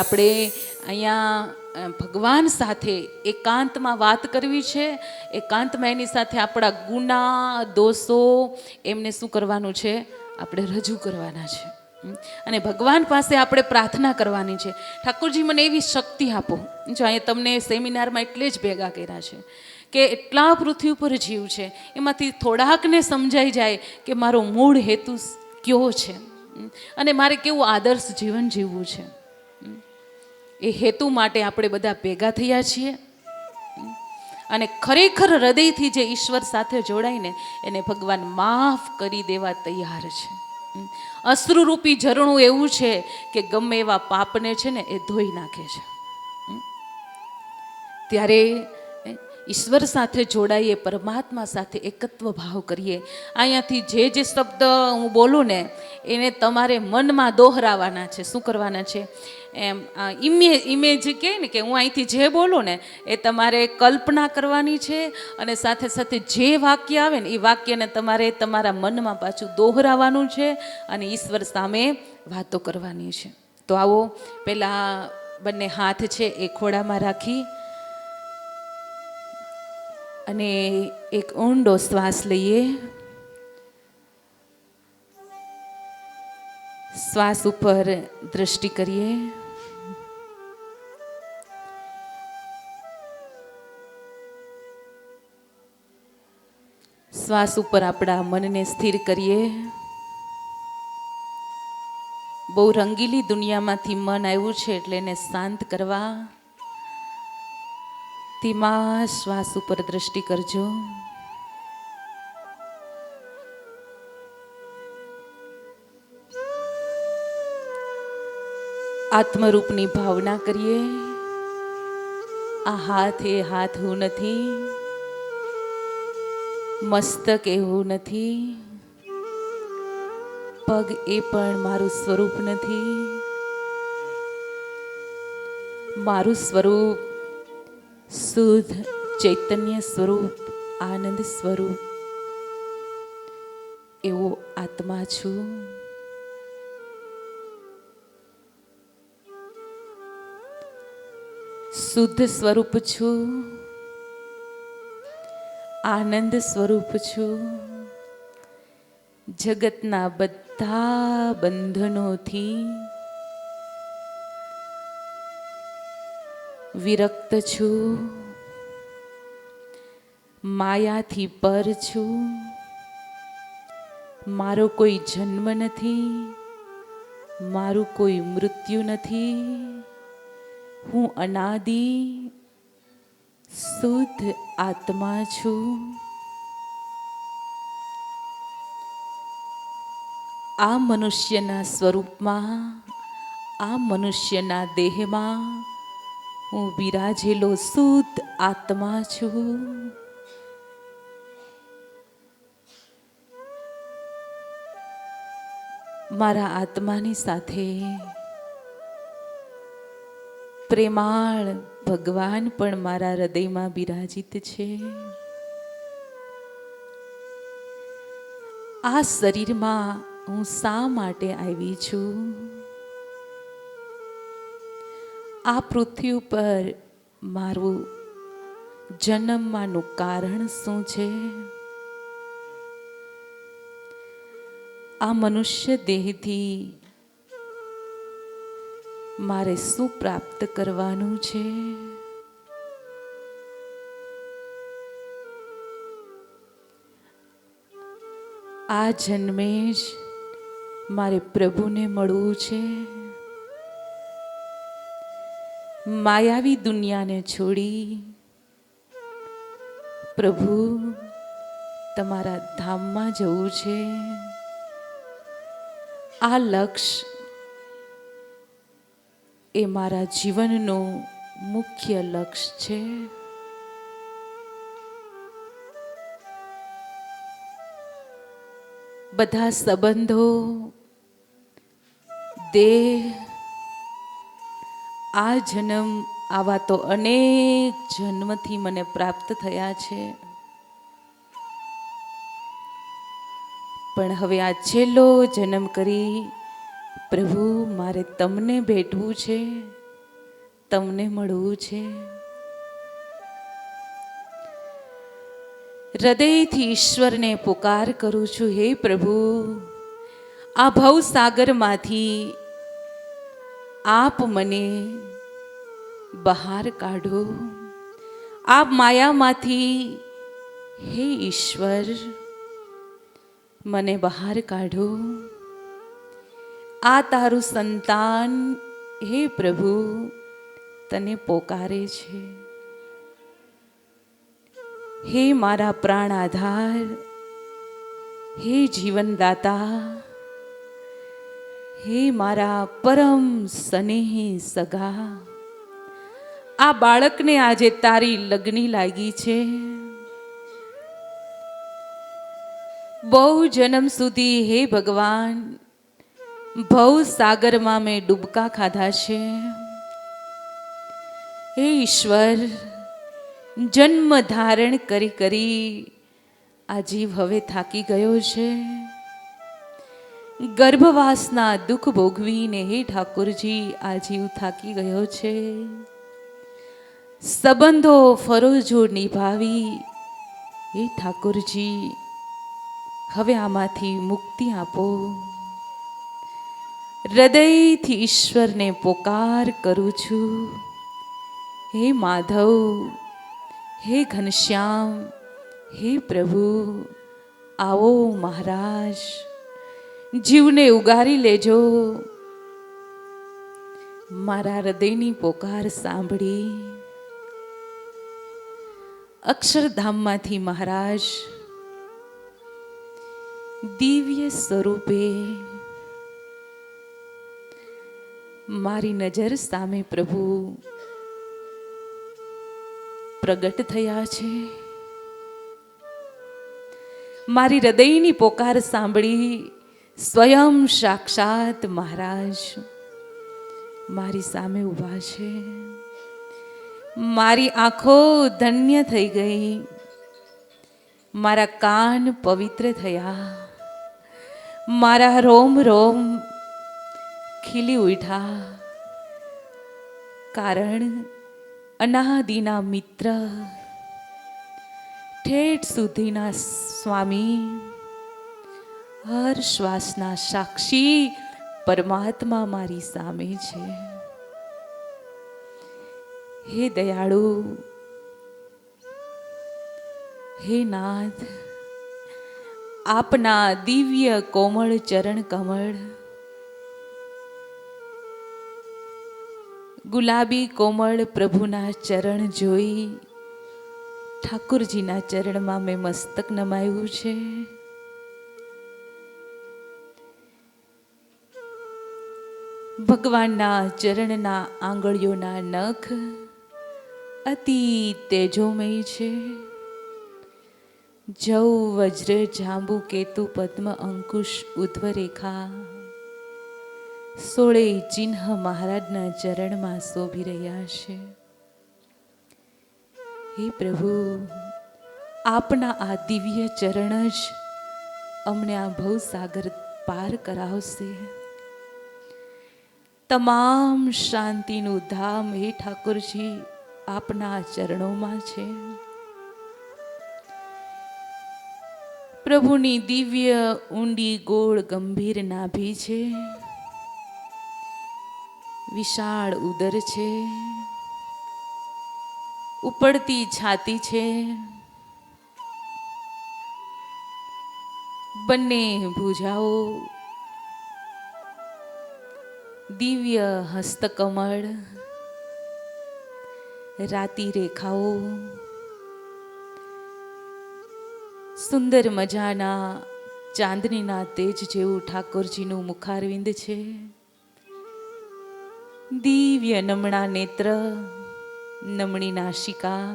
આપણે અહીંયા ભગવાન સાથે એકાંતમાં વાત કરવી છે. એકાંતમાં એની સાથે આપણા ગુના દોષો એમને શું કરવાનું છે, આપણે રજૂ કરવાના છે. અને ભગવાન પાસે આપણે પ્રાર્થના કરવાની છે, ઠાકોરજી મને એવી શક્તિ આપો. જો અહીંયા તમને સેમિનારમાં એટલે જ ભેગા કર્યા છે કે એટલા પૃથ્વી ઉપર જીવ છે, એમાંથી થોડાકને સમજાઈ જાય કે મારો મૂળ હેતુ કયો છે અને મારે કેવું આદર્શ જીવન જીવવું છે. એ હેતુ માટે આપણે બધા ભેગા થયા છીએ. અને ખરેખર હૃદયથી જે ઈશ્વર સાથે જોડાઈને એને ભગવાન માફ કરી દેવા તૈયાર છે. અશ્રુરૂપી ઝરણું એવું છે કે ગમે એવા પાપને છે ને એ ધોઈ નાખે છે. ત્યારે ઈશ્વર સાથે જોડાઈએ, પરમાત્મા સાથે એકત્વ ભાવ કરીએ. અહીંયાથી જે જે શબ્દ હું બોલું ને એને તમારે મનમાં દોહરાવાના છે. શું કરવાના છે? એમ ઇમેજ કહે ને કે હું અહીંથી જે બોલું ને એ તમારે કલ્પના કરવાની છે. અને સાથે સાથે જે વાક્ય આવે ને એ વાક્યને તમારે તમારા મનમાં પાછું દોહરાવાનું છે અને ઈશ્વર સામે વાતો કરવાની છે. તો આવો, પહેલાં બંને હાથ છે એ ખોળામાં રાખી અને એક ઊંડો શ્વાસ લઈએ. શ્વાસ ઉપર દ્રષ્ટિ કરીએ. શ્વાસ ઉપર આપણા મનને સ્થિર કરીએ. બહુ રંગીલી દુનિયામાંથી મન આવ્યું છે એટલે એને શાંત કરવા ધીમા શ્વાસ ઉપર દ્રષ્ટિ કરજો. આત્મરૂપની ભાવના કરીએ. આ હાથ એ હાથ હું નથી, મસ્તક એવું નથી, પગ એ પણ મારું સ્વરૂપ નથી. મારું સ્વરૂપ શુદ્ધ ચૈતન્ય સ્વરૂપ, આનંદ સ્વરૂપ એવો આત્મા છું. શુદ્ધ સ્વરૂપ છું, આનંદ સ્વરૂપ છું. જગતના બધા બંધનોથી વિરક્ત છું, માયાથી પર છું. મારો કોઈ જન્મ નથી, મારું કોઈ મૃત્યુ નથી. હું અનાદિ શુદ્ધ આત્મા છું. આ મનુષ્યના સ્વરૂપમાં, આ મનુષ્યના દેહમાં હું બિરાજેલો શુદ્ધ આત્મા છું. મારા આત્માની સાથે પ્રેમાળ ભગવાન પણ મારા હૃદયમાં બિરાજિત છે. આ શરીરમાં હું શા માટે આવી છું? આ પૃથ્વી ઉપર મારું જન્મવાનું કારણ શું છે? આ મનુષ્ય દેહથી મારે શું પ્રાપ્ત કરવાનું છે? આ જન્મે જ મારે પ્રભુને મળવું છે. માયાવી દુનિયાને છોડી પ્રભુ તમારા ધામમાં જવું છે. આ લક્ષ્ય એ મારા જીવનનું મુખ્ય લક્ષ્ય છે. બધા સંબંધો, દેહ, આ જન્મ, આવા તો અનેક જન્મથી મને પ્રાપ્ત થયા છે. પણ હવે આ છેલ્લો જન્મ કરી પ્રભુ મારે તમને ભેટવું છે. તમને મળવું છે. હૃદયથી ઈશ્વરને પુકાર કરું છું, હે પ્રભુ, આ ભવસાગરમાંથી આપ મને બહાર કાઢો. આપ માયામાંથી હે ઈશ્વર મને બહાર કાઢો. આ તારું સંતાન હે પ્રભુ તને પોકારે છે. હે મારા પ્રાણ આધાર, હે જીવનદાતા, હે મારા પરમ સ્નેહી સગા, આ બાળકને આજે તારી લગની લાગી છે. બહુ જન્મ સુધી હે ભગવાન ભવ સાગરમાં મેં ડૂબકા ખાધા છે. હે ઈશ્વર, જન્મ ધારણ કરી કરી આ જીવ હવે થાકી ગયો છે. ગર્ભવાસના દુઃખ ભોગવીને હે ઠાકોરજી આ જીવ થાકી ગયો છે. સંબંધો ફરજો નિભાવી હે ઠાકોરજી હવે આમાંથી મુક્તિ આપો. હૃદયથી ઈશ્વરને પોકાર કરું છું, હે માધવ, હે ઘનશ્યામ, હે પ્રભુ, આવો મહારાજ, જીવને ઉગારી લેજો. મારા હૃદયની પોકાર સાંભળી અક્ષરધામમાંથી મહારાજ દિવ્ય સ્વરૂપે મારી નજર સામે પ્રભુ પ્રગટ થયા છે. મારી હૃદયની પોકાર સાંભળી સ્વયં સાક્ષાત મહારાજ મારી સામે ઊભા છે. મારી આંખો ધન્ય થઈ ગઈ, મારા કાન પવિત્ર થયા, મારા રોમ રોમ ખીલી ઉઠ્યા. કારણ અનાદિના મિત્ર, ઠેઠ સુધીના સ્વામી, હર શ્વાસના સાક્ષી પરમાત્મા મારી સામે છે. હે દયાળુ, હે નાથ, આપના દિવ્ય કોમળ ચરણ કમળ, ગુલાબી કોમળ પ્રભુના ચરણ જોઈ ઠાકુરજીના ચરણમાં મેં મસ્તક નમાયું છે. ભગવાનના ચરણના આંગળીઓના નખ અતિ તેજોમય છે. જવ વજ્ર જાંબુ કેતુ પદ્મ અંકુશ ઉધ્વ રેખા 16 ચિહ્ન મહારાજના ચરણમાં શોભી રહ્યા છે. હે પ્રભુ, આપના આ દિવ્ય ચરણ જ અમને આ ભવસાગર પાર કરાવશે. તમામ શાંતિનું ધામ હે ઠાકોરજી આપના ચરણોમાં છે. પ્રભુની દિવ્ય ઊંડી ગોળ ગંભીર નાભી છે, વિશાળ ઉદર છે, ઉપડતી છાતી છે, બંને ભુજાઓ, દિવ્ય હસ્તકમળ, રાતી રેખાઓ, સુંદર મજાના ચાંદનીના તેજ જેવું ઠાકોરજીનું મુખારવિંદ છે. દિવ્ય નમણા નેત્ર, નમણી નાસિકા,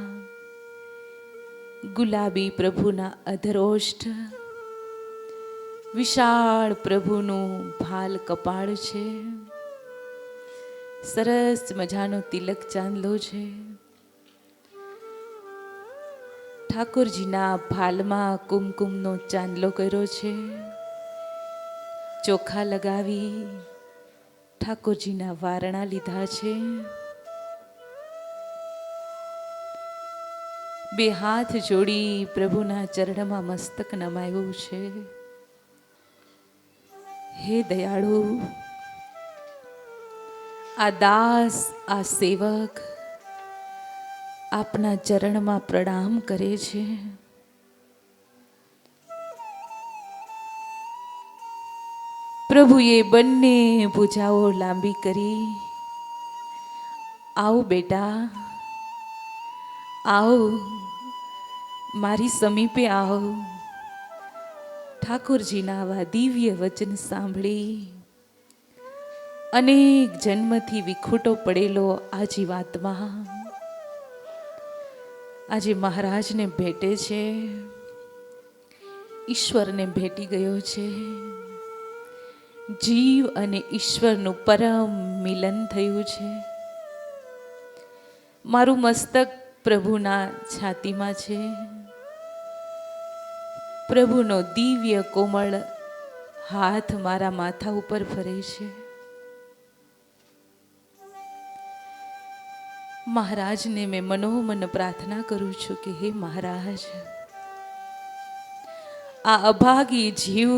ગુલાબી પ્રભુના અધરોષ્ઠ, વિશાળ પ્રભુનું ભાલ કપાળ છે, સરસ મજાનો તિલક ચાંદલો છે. ઠાકોરજીના ભાલમાં કુમકુમનો ચાંદલો કર્યો છે. ચોખા લગાવી ઠાકોરજીના વારણા લીધા છે. બે હાથ જોડી પ્રભુના ચરણમાં મસ્તક નમાયું છે. હે દયાળુ, આ દાસ, આ સેવક આપના ચરણમાં પ્રણામ કરે છે. પ્રભુએ બંને ભુજાઓ લાંબી કરી, આવો બેટા, આવો, મારી સમીપે આવો. ઠાકોરજીના આવા દિવ્ય વચન સાંભળી અનેક જન્મથી વિખૂટો પડેલો આ જીવાત્મા આજે મહારાજને ભેટે છે, ઈશ્વરને ભેટી ગયો છે. જીવ અને ઈશ્વરનું પરમ મિલન થયું છે. મારું મસ્તક પ્રભુના છાતીમાં છે. પ્રભુનો દિવ્ય કોમળ હાથ મારા માથા ઉપર ફરે છે. મહારાજને મેં મનોમન પ્રાર્થના કરું છું કે હે મહારાજ, આ અભાગી જીવ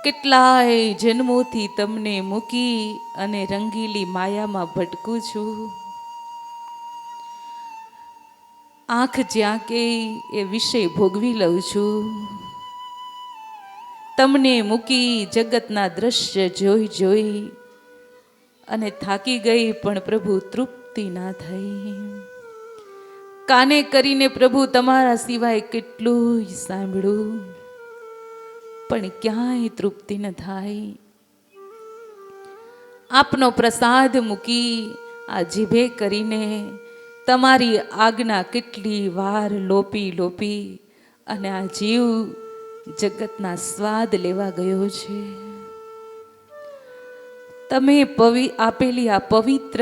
કેટલાય જન્મોથી તમને મૂકી અને રંગીલી માયામાં ભટકું છું. આંખ જ્યાં કે એ વિષય ભોગવી લઉં છું. તમને મૂકી જગતના દ્રશ્ય જોઈ જોઈ અને થાકી ગઈ, પણ પ્રભુ તૃપ્તિ ના થઈ. કાને કરીને પ્રભુ તમારા સિવાય કેટલું સાંભળ્યું, પણ ક્યાંય તૃપ્તિ ન થાય. આપનો પ્રસાદ મૂકી આ જીભે કરીને તમારી આજ્ઞા કેટલી વાર લોપી લોપી અને આ જીવ જગતના સ્વાદ લેવા ગયો છે. તમે આપેલી આ પવિત્ર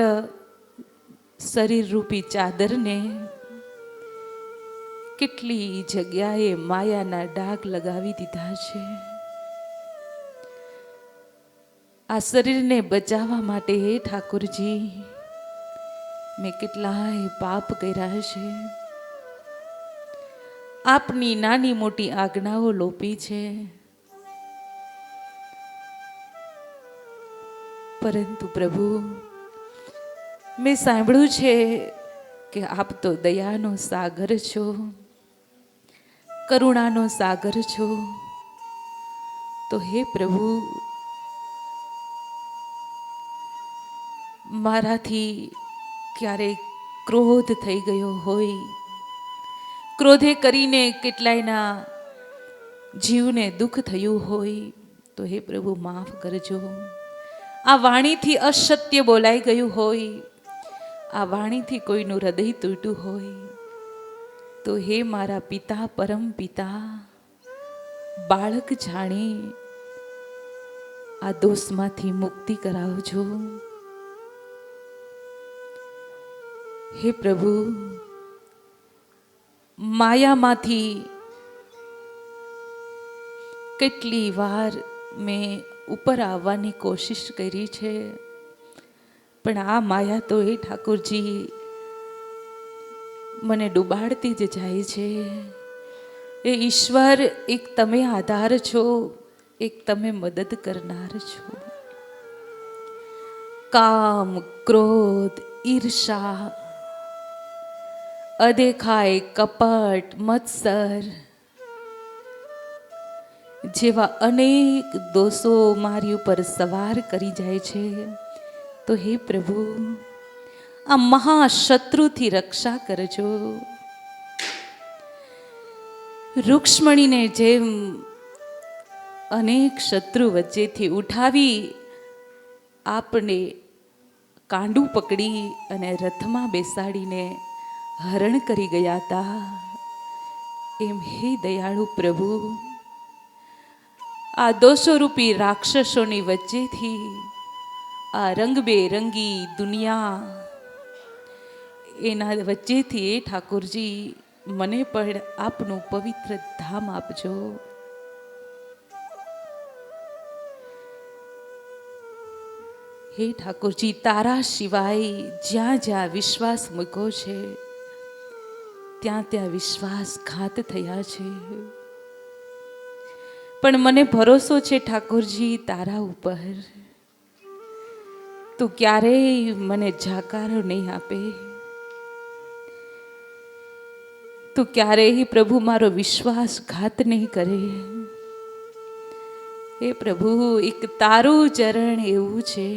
શરીર રૂપી ચાદરને કેટલી જગ્યાએ માયાના ડાઘ લગાવી દીધા છે. આ શરીરને બચાવવા માટે હે ઠાકોરજી, મેં કેટલાય પાપ કર્યા છે. આપની નાની મોટી આજ્ઞાઓ લોપી છે, પરંતુ પ્રભુ, મેં સાંભળ્યું છે કે આપ તો દયાનો સાગર છો, કરુણાનો સાગર છો. તો હે પ્રભુ, મારાથી ક્યારેક ક્રોધ થઈ ગયો હોય, ક્રોધે કરીને કેટલાયના જીવને દુઃખ થયું હોય, તો હે પ્રભુ માફ કરજો. આ વાણીથી અસત્ય બોલાઈ ગયું હોય, આ વાણીથી કોઈનું હૃદય તૂટ્યું હોય, તો હે મારા પિતા, પરમ પિતા, બાળક જાણી આ દોષમાંથી મુક્તિ કરાવજો. હે પ્રભુ, માયામાંથી કેટલી વાર મેં ઉપર આવવાની કોશિશ કરી છે, પણ આ માયા તો હે ઠાકોરજી મને ડૂબાડતી જ જાય છે. એ ઈશ્વર, એક તમે આધાર છો, એક તમે મદદ કરનાર છો. કામ, ક્રોધ, ઈર્ષા, અદેખાય, કપટ, મત્સર જેવા અનેક દોષો મારી ઉપર સવાર કરી જાય છે. તો હે પ્રભુ, આ મહાશત્રુથી રક્ષા કરજો. રૂક્ષ્મણીને જેમ અનેક શત્રુ વચ્ચેથી ઉઠાવી આપને કાંડું પકડી અને રથમાં બેસાડીને હરણ કરી ગયા હતા, એમ હે દયાળુ પ્રભુ, આ દોષોરૂપી રાક્ષસોની વચ્ચેથી આ રંગબેરંગી દુનિયા, એના વચ્ચેથી એ ઠાકોરજી મને પણ આપનું પવિત્ર ધામ આપજો. હે ઠાકોરજી, તારા સિવાય જ્યાં જ્યાં વિશ્વાસ મૂક્યો છે, ત્યાં ત્યાં વિશ્વાસઘાત થયા છે. પણ મને ભરોસો છે ઠાકોરજી તારા ઉપર. તું ક્યારેય મને જાકારો નહીં આપે. તું ક્યારેય પ્રભુ મારો વિશ્વાસઘાત નહીં કરે. હે પ્રભુ, એક તારું ચરણ એવું છે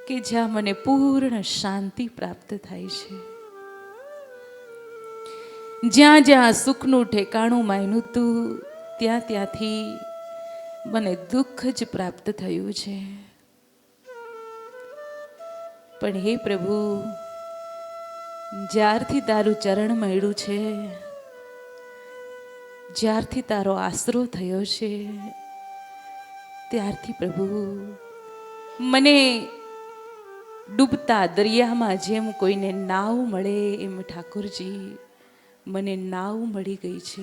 કે જ્યાં મને પૂર્ણ શાંતિ પ્રાપ્ત થાય છે. જ્યાં જ્યાં સુખનું ઠેકાણું માન્યું તું ત્યાં ત્યાંથી મને દુઃખ જ પ્રાપ્ત થયું છે. પણ હે પ્રભુ, જ્યારથી તારું ચરણ મળ્યું છે, જ્યારથી તારો આશરો થયો છે, ત્યારથી પ્રભુ મને ડૂબતા દરિયામાં જેમ કોઈને નાવ મળે એમ ઠાકોરજી મને નાવ મળી ગઈ છે.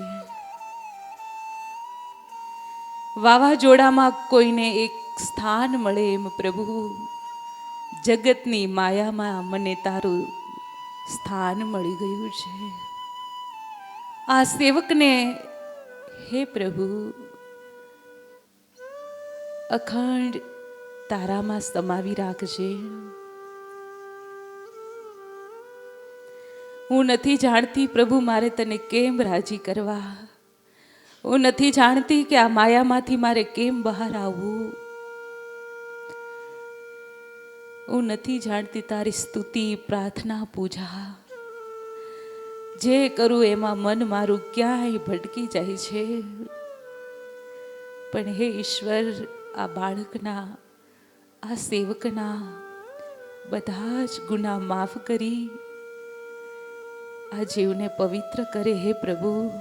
વાવાઝોડામાં કોઈને એક સ્થાન મળે એમ પ્રભુ જગતની માયામાં મને તારું સ્થાન મળી ગયું છે. આ સેવકને હે પ્રભુ અખંડ તારામાં સમાવી રાખજે. હું નથી જાણતી પ્રભુ મારે તને કેમ રાજી કરવા. હું નથી જાણતી કે આ માયામાંથી મારે કેમ બહાર આવવું. હું નથી જાણતી તારી સ્તુતિ, પ્રાર્થના, પૂજા જે કરું એમાં મન મારું ક્યાંય ભટકી જાય છે. પણ હે ઈશ્વર, આ બાળકના, આ સેવકના બધા જ ગુનાહ માફ કરી આ જીવને પવિત્ર કરે. હે પ્રભુ,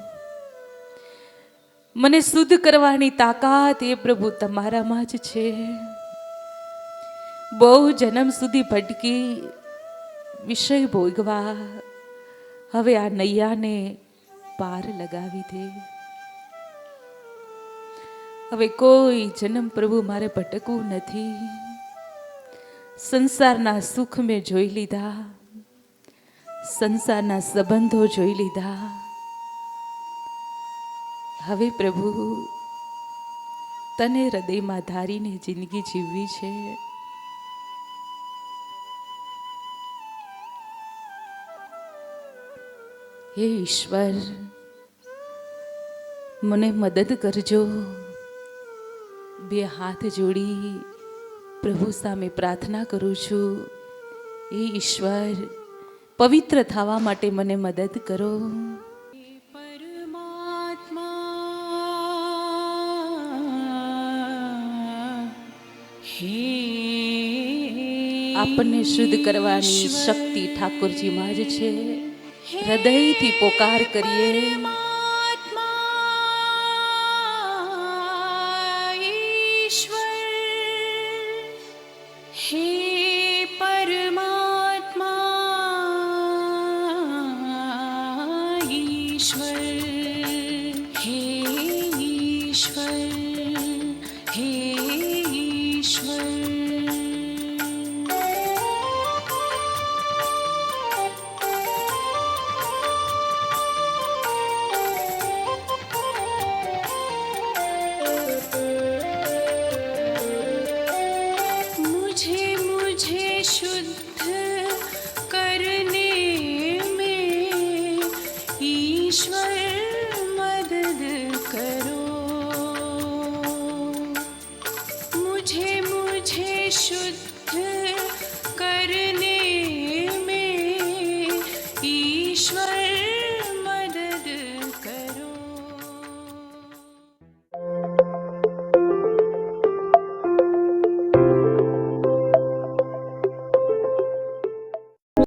મને શુદ્ધ કરવાની તાકાત એ પ્રભુ તમારામાં જ છે. બહુ જન્મ સુધી ભટકી વિષય ભોગવા હવે આ નૈયાને પાર લગાવી દે. હવે કોઈ જન્મ પ્રભુ મારે ભટકવું નથી. સંસારના સુખ મેં જોઈ લીધા, સંસારના સંબંધો જોઈ લીધા. હવે પ્રભુ તને હૃદયમાં ધારીને જિંદગી જીવવી છે. હે ઈશ્વર, મને મદદ કરજો. બે હાથ જોડી પ્રભુ સામે પ્રાર્થના કરું છું. હે ઈશ્વર, પવિત્ર થવા માટે મને મદદ કરો. આપણને શુદ્ધ કરવાની શક્તિ ઠાકોરજીમાં જ છે. હૃદયથી પોકાર કરીએ. मुझे शुद्ध